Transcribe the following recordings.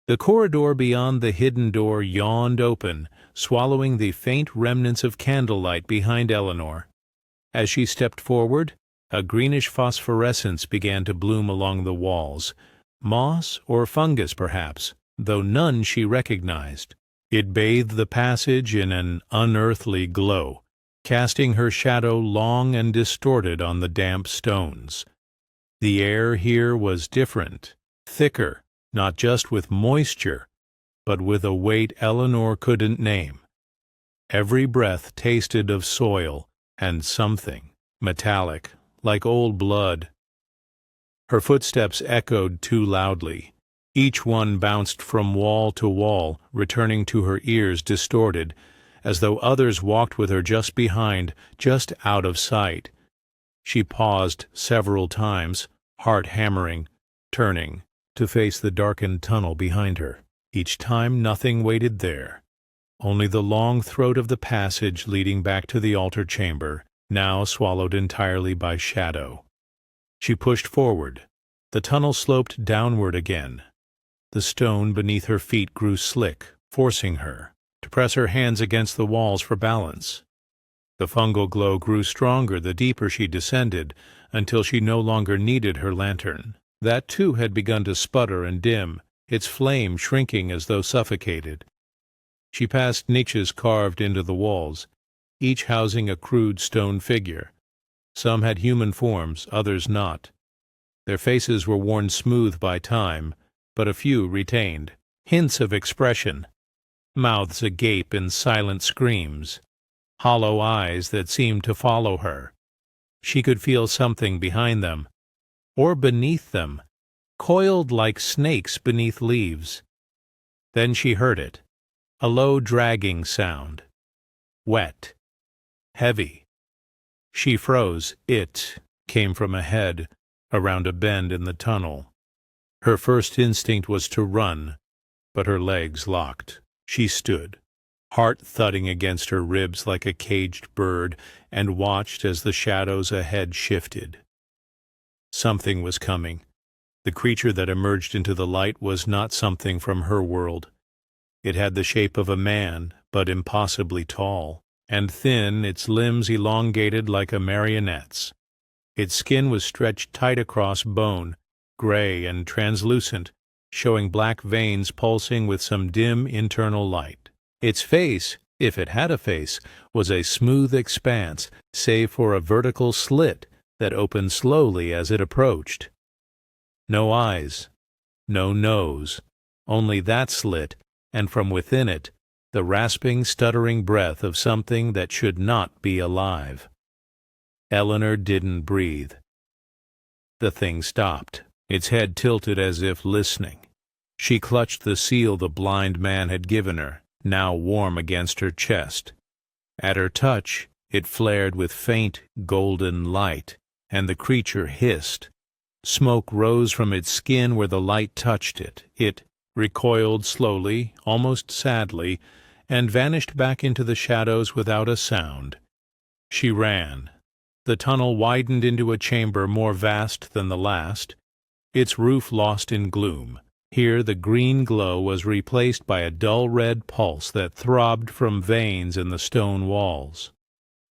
The corridor beyond the hidden door yawned open, swallowing the faint remnants of candlelight behind Eleanor. As she stepped forward, a greenish phosphorescence began to bloom along the walls, moss or fungus perhaps, though none she recognized. It bathed the passage in an unearthly glow, casting her shadow long and distorted on the damp stones. The air here was different, thicker, not just with moisture, but with a weight Eleanor couldn't name. Every breath tasted of soil and something, metallic, like old blood. Her footsteps echoed too loudly. Each one bounced from wall to wall, returning to her ears distorted, as though others walked with her just behind, just out of sight. She paused several times, heart hammering, turning, to face the darkened tunnel behind her. Each time nothing waited there. Only the long throat of the passage leading back to the altar chamber, now swallowed entirely by shadow. She pushed forward. The tunnel sloped downward again. The stone beneath her feet grew slick, forcing her to press her hands against the walls for balance. The fungal glow grew stronger the deeper she descended, until she no longer needed her lantern. That too had begun to sputter and dim, its flame shrinking as though suffocated. She passed niches carved into the walls, each housing a crude stone figure. Some had human forms, others not. Their faces were worn smooth by time, but a few retained hints of expression, mouths agape in silent screams, hollow eyes that seemed to follow her. She could feel something behind them, or beneath them, coiled like snakes beneath leaves. Then she heard it, a low dragging sound, wet, heavy. She froze. It came from ahead, around a bend in the tunnel. Her first instinct was to run, but her legs locked. She stood, heart thudding against her ribs like a caged bird, and watched as the shadows ahead shifted. Something was coming. The creature that emerged into the light was not something from her world. It had the shape of a man, but impossibly tall, and thin, its limbs elongated like a marionette's. Its skin was stretched tight across bone, gray and translucent, showing black veins pulsing with some dim internal light. Its face, if it had a face, was a smooth expanse, save for a vertical slit that opened slowly as it approached. No eyes, no nose, only that slit, and from within it, the rasping, stuttering breath of something that should not be alive. Eleanor didn't breathe. The thing stopped, its head tilted as if listening. She clutched the seal the blind man had given her, now warm against her chest. At her touch, it flared with faint, golden light, and the creature hissed. Smoke rose from its skin where the light touched it. It recoiled slowly, almost sadly, and vanished back into the shadows without a sound. She ran. The tunnel widened into a chamber more vast than the last, its roof lost in gloom. Here the green glow was replaced by a dull red pulse that throbbed from veins in the stone walls.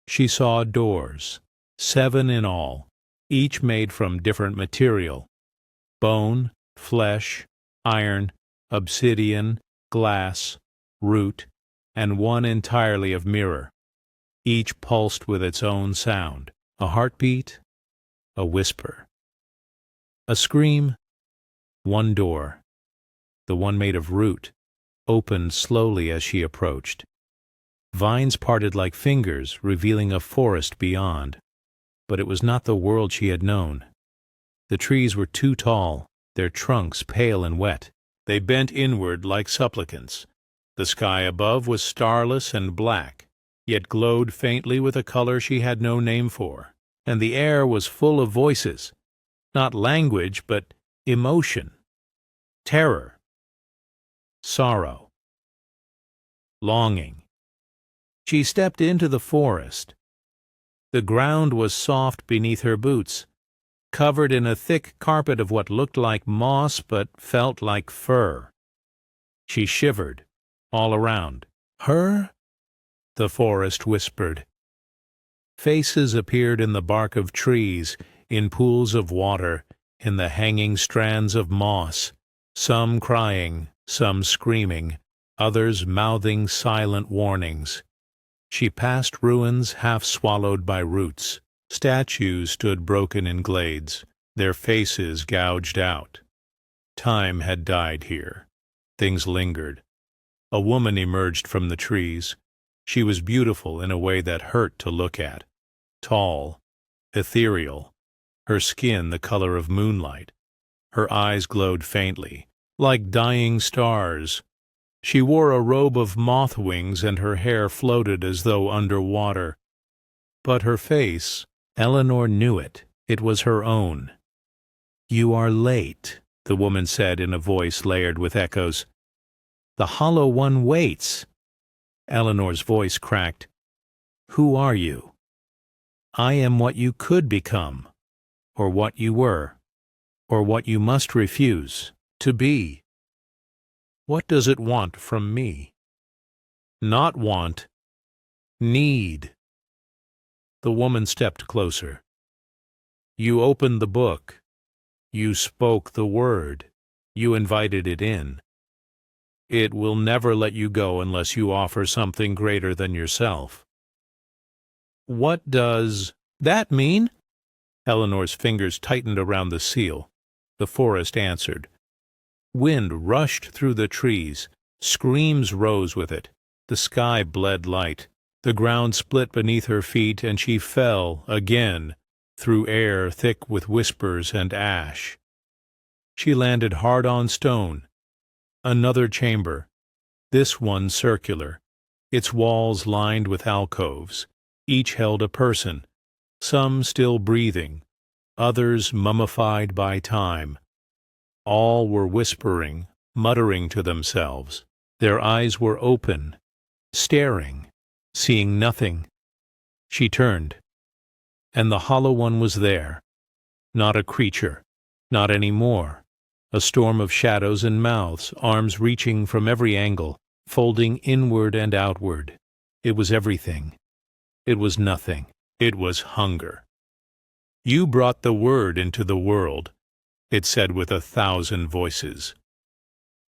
She saw doors, 7 in all, each made from different material: bone, flesh, iron, obsidian, glass, root, and one entirely of mirror. Each pulsed with its own sound, a heartbeat, a whisper, a scream. One door, the one made of root, opened slowly as she approached. Vines parted like fingers, revealing a forest beyond. But it was not the world she had known. The trees were too tall, their trunks pale and wet. They bent inward like supplicants. The sky above was starless and black, yet glowed faintly with a color she had no name for. And the air was full of voices, not language, but emotion, terror, sorrow, longing. She stepped into the forest. The ground was soft beneath her boots, covered in a thick carpet of what looked like moss but felt like fur. She shivered, all around. Her? The forest whispered. Faces appeared in the bark of trees, in pools of water, in the hanging strands of moss, some crying, some screaming, others mouthing silent warnings. She passed ruins half swallowed by roots. Statues stood broken in glades, their faces gouged out. Time had died here. Things lingered. A woman emerged from the trees. She was beautiful in a way that hurt to look at. Tall, ethereal, her skin the color of moonlight. Her eyes glowed faintly, like dying stars. She wore a robe of moth wings and her hair floated as though under water. But her face, Eleanor knew it. It was her own. "You are late," the woman said in a voice layered with echoes. "The Hollow One waits." Eleanor's voice cracked. "Who are you?" "I am what you could become, or what you were, or what you must refuse to be." "What does it want from me?" "Not want. Need." The woman stepped closer. "You opened the book. You spoke the word. You invited it in. It will never let you go unless you offer something greater than yourself." "What does that mean?" Eleanor's fingers tightened around the seal. The forest answered. Wind rushed through the trees. Screams rose with it. The sky bled light. The ground split beneath her feet, and she fell, again, through air thick with whispers and ash. She landed hard on stone. Another chamber, this one circular, its walls lined with alcoves. Each held a person, some still breathing, others mummified by time. All were whispering, muttering to themselves. Their eyes were open, staring, seeing nothing. She turned, and the Hollow One was there. Not a creature, not any more. A storm of shadows and mouths, arms reaching from every angle, folding inward and outward. It was everything. It was nothing. It was hunger. "You brought the word into the world," it said with 1,000 voices.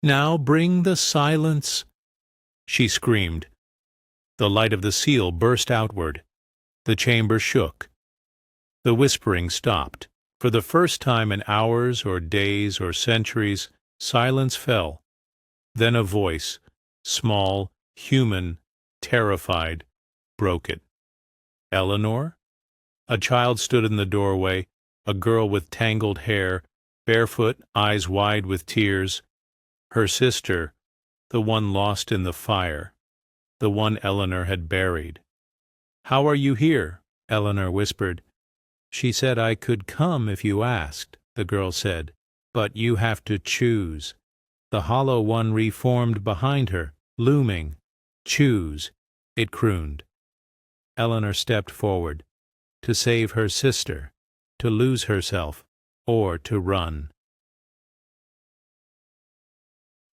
"Now bring the silence," she screamed. The light of the seal burst outward. The chamber shook. The whispering stopped. For the first time in hours or days or centuries, silence fell. Then a voice, small, human, terrified, broke it. "Eleanor?" A child stood in the doorway, a girl with tangled hair, barefoot, eyes wide with tears. Her sister, the one lost in the fire, the one Eleanor had buried. "How are you here?" Eleanor whispered. "She said I could come if you asked," the girl said. "But you have to choose." The Hollow One reformed behind her, looming. "Choose," it crooned. Eleanor stepped forward. To save her sister, to lose herself, or to run.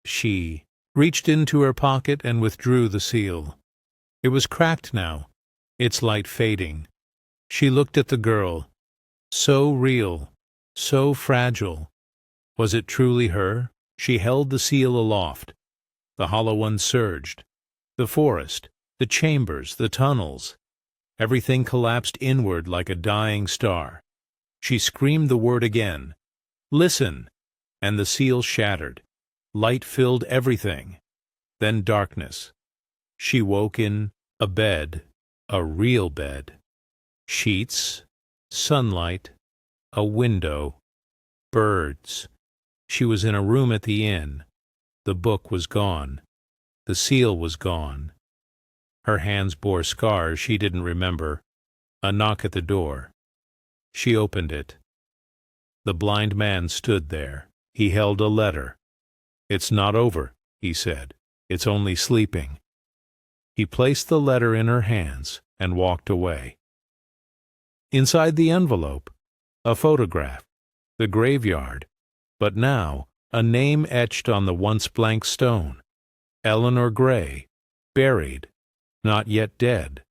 She reached into her pocket and withdrew the seal. It was cracked now, its light fading. She looked at the girl. So real, so fragile. Was it truly her? She held the seal aloft. The Hollow One surged. The forest, the chambers, the tunnels. Everything collapsed inward like a dying star. She screamed the word again. "Listen!" And the seal shattered. Light filled everything. Then darkness. She woke in a bed, a real bed. Sheets, sunlight, a window, birds. She was in a room at the inn. The book was gone. The seal was gone. Her hands bore scars she didn't remember. A knock at the door. She opened it. The blind man stood there. He held a letter. "It's not over," he said. "It's only sleeping." He placed the letter in her hands and walked away. Inside the envelope, a photograph, the graveyard, but now A name etched on the once blank stone. Eleanor Gray, buried, not yet dead.